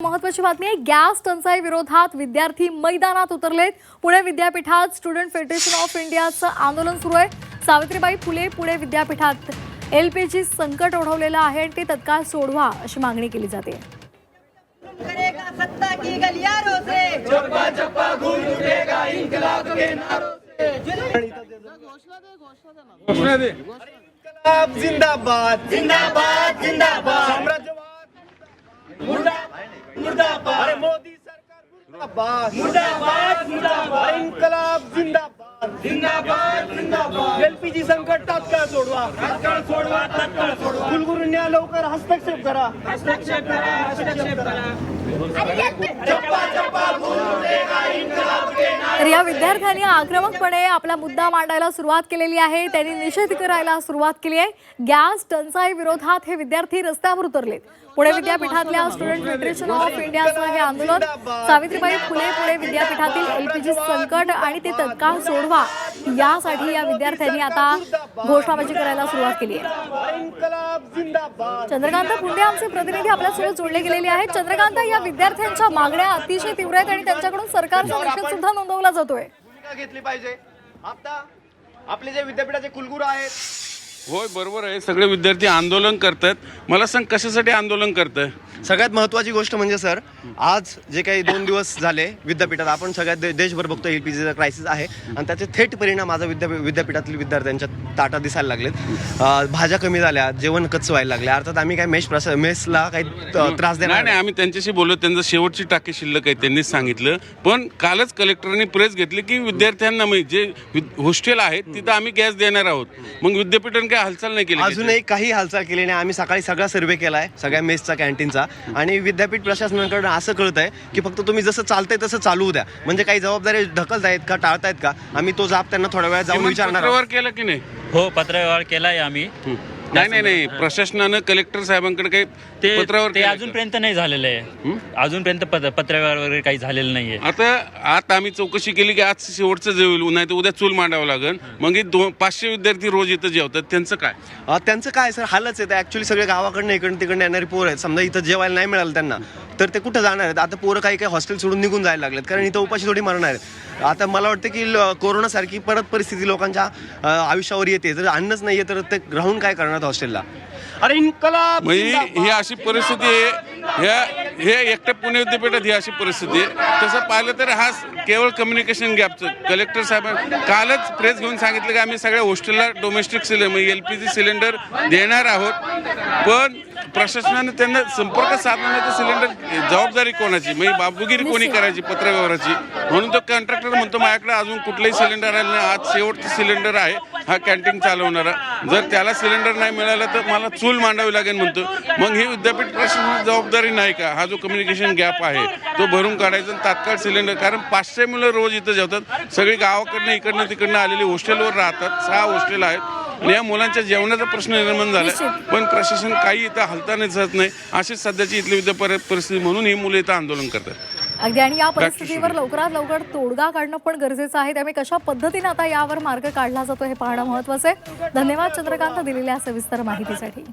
महत्वाची बातमी आहे। गॅस टंचाई विरोधात विद्यार्थी मैदानात उतरलेत। पुणे विद्यापीठात स्टुडंट फेडरेशन ऑफ इंडियाचं आंदोलन सुरू आहे। सावित्रीबाई फुले पुणे विद्यापीठात एलपीजी संकट ओढवलेलं आहे आणि ते तत्काळ सोडवा अशी मागणी केली जाते। करेगा सत्ता की गलियारों से चप्पा चप्पा गूंज उठेगा इंकलाब के नारों से। घोषणा दे। इंकलाब जिंदाबाद जिंदाबाद जिंदाबाद। साम्राज्यवाद मुर्दाबाद। अरे मोदी सरकार मुर्दाबाद मुर्दाबाद मुर्दाबाद। इंकलाब जिंदाबाद जिंदाबाद जिंदाबाद। एलपीजी संकट तात्काळ सोडवा तात्काळ सोडवा तात्काळ सोडवा। कुलगुरूंनी लवकर हस्तक्षेप करा हस्तक्षेप करा हस्तक्षेप करा। तर या विद्यार्थ्यांनी आक्रमकपणे आपला मुद्दा मांडायला सुरुवात केलेली आहे। त्यांनी निषेध करायला सुरुवात केली आहे। गॅस टंचाई विरोधात हे विद्यार्थी रस्त्यावर उतरलेत। पुणे विद्यापीठातल्या स्टुडंट फेडरेशन ऑफ इंडियाचं हे आंदोलन सावित्रीबाई फुले पुणे विद्यापीठातील एलपीजी संकट आणि ते तत्काळ सोडवा यासाठी या विद्यार्थ्यांनी आता घोषणाबाजी करायला सुरुवात केली आहे। चंद्रकांत पुंडे आमचे प्रतिनिधी आपल्यासोबत जोडले गेलेले आहेत। चंद्रकांत, या विद्यार्थ्यांच्या मागण्या अतिशय तीव्र आहेत आणि त्यांच्याकडून सरकारचा निषेध सुद्धा नोंदवला जातोय। भूमिका घेतली पाहिजे। आता आपले जे विद्यापीठाचे कुलगुरू आहेत, होय बरोबर आहे, सगळे विद्यार्थी आंदोलन करतात। मला सांग कशासाठी आंदोलन करताय? सगळ्यात महत्त्वाची गोष्ट म्हणजे सर, आज जे काही 2 दिवस झाले विद्यापीठात आपण सगळ्यात देशभर बघतो एलपीजीचा क्रायसिस आहे आणि त्याचे थेट परिणाम आज विद्यापीठातील विद्यार्थ्यांच्या ताटात दिसायला लागलेत। भाज्या कमी झाल्या, जेवण कच्चं व्हायला लागले। अर्थात आम्ही काय मेसला काही त्रास देणार नाही, आम्ही त्यांच्याशी बोललो, त्यांचं शेवटची टाकी शिल्लक आहे त्यांनीच सांगितलं। पण कालच कलेक्टरने प्रेस घेतली की विद्यार्थ्यांना जे हॉस्टेल आहेत तिथं आम्ही गॅस देणार आहोत। मग विद्यापीठाने काय हालचाल नाही केली? अजूनही काही हालचाल केली नाही। आम्ही सकाळी सगळा सर्व्हे केलाय सगळ्या मेसचा, कॅन्टीनचा, आणि विद्यापीठ प्रशासनाकडे असं कळत आहे की फक्त तुम्ही जसं चालतंय तसं चालू द्या। म्हणजे काही जबाबदारी ढकलतायत का, टाळतायत का? आम्ही तो जाब त्यांना थोड्या वेळात जाऊन विचारणार आहोत। पत्रव्यवहार केला की नाही? हो, पत्रव्यवहार केलाय आम्ही। नाही, प्रशासनानं कलेक्टर साहेबांकडे काही पत्रव्यवहार ते अजूनपर्यंत नाही झालेलं आहे। अजूनपर्यंत पत्रव्यवहार वगैरे काही झालेलं नाहीये। आता आम्ही चौकशी केली की आज शेवटचं जेवल, नाही तर उद्या चूल मांडावं लागेल। मग 500 विद्यार्थी रोज इथं जेवतात, त्यांचं काय? त्यांचं काय सर, हालच आहे। ऍक्च्युली सगळे गावाकडनं इकडनं तिकडनं येणारी पोरं आहेत। समजा इथं जेवायला नाही मिळालं त्यांना तर ते कुठं जाणार आहेत? आता पोरं काही हॉस्टेल सोडून निघून जायला लागलेत, कारण इथं उपाशी थोडी मरणार आहेत। आता मला वाटतं की कोरोनासारखी परत परिस्थिती लोकांच्या आयुष्यावर येते, जर अन्नच नाहीये तर ते राहून काय करणार हॉस्टेलला? अरे इन्कलाब ही अशी परिस्थिती आहे। हे एकट्या पुणे विद्यापीठात ही अशी परिस्थिती आहे। तसं पाहिलं तर हा केवळ कम्युनिकेशन गॅपचं कलेक्टर साहेबांनी कालच प्रेस घेऊन सांगितलं की आम्ही सगळ्या हॉस्टेलला डोमेस्टिक सिलेंडर एलपीजी सिलेंडर देणार आहोत। पण प्रशासनाने त्यांना संपर्क साधला नाही तर सिलेंडर जबाबदारी कोणाची? म्हणजे बाबूगिरी कोणी करायची पत्रव्यवहाराची? म्हणून तो कॉन्ट्रॅक्टर म्हणतो माझ्याकडे अजून कुठलंही सिलेंडर आलं नाही, आज शेवटचं सिलेंडर आहे हा कॅन्टीन चालवणारा, जर त्याला सिलेंडर नाही मिळाला तर मला चूल मांडावी लागेल म्हणतो। मग ही विद्यापीठ प्रशासनाची जबाबदारी नाही का? हा जो कम्युनिकेशन गॅप आहे तो भरून काढायचा आणि तात्काळ सिलेंडर, कारण 500 मुलं रोज इथं जेवतात, सगळी गावाकडनं इकडनं तिकडनं आलेली हॉस्टेलवर राहतात। 6 हॉस्टेल आहेत आणि या मुलांच्या जेवणाचा प्रश्न निर्माण झाला, पण प्रशासन काही इथं हालताना दिसत नाही। अशीच सध्याची इथली परिस्थिती, म्हणून ही मुलं इथं आंदोलन करतात। अगदी, आणि या परिस्थितीवर लवकरात लवकर तोडगा काढणं पण गरजेचं आहे। त्यामुळे कशा पद्धतीने आता यावर मार्ग काढला जातो हे पाहणं महत्त्वाचं आहे। धन्यवाद चंद्रकांत दिलेल्या सविस्तर माहितीसाठी।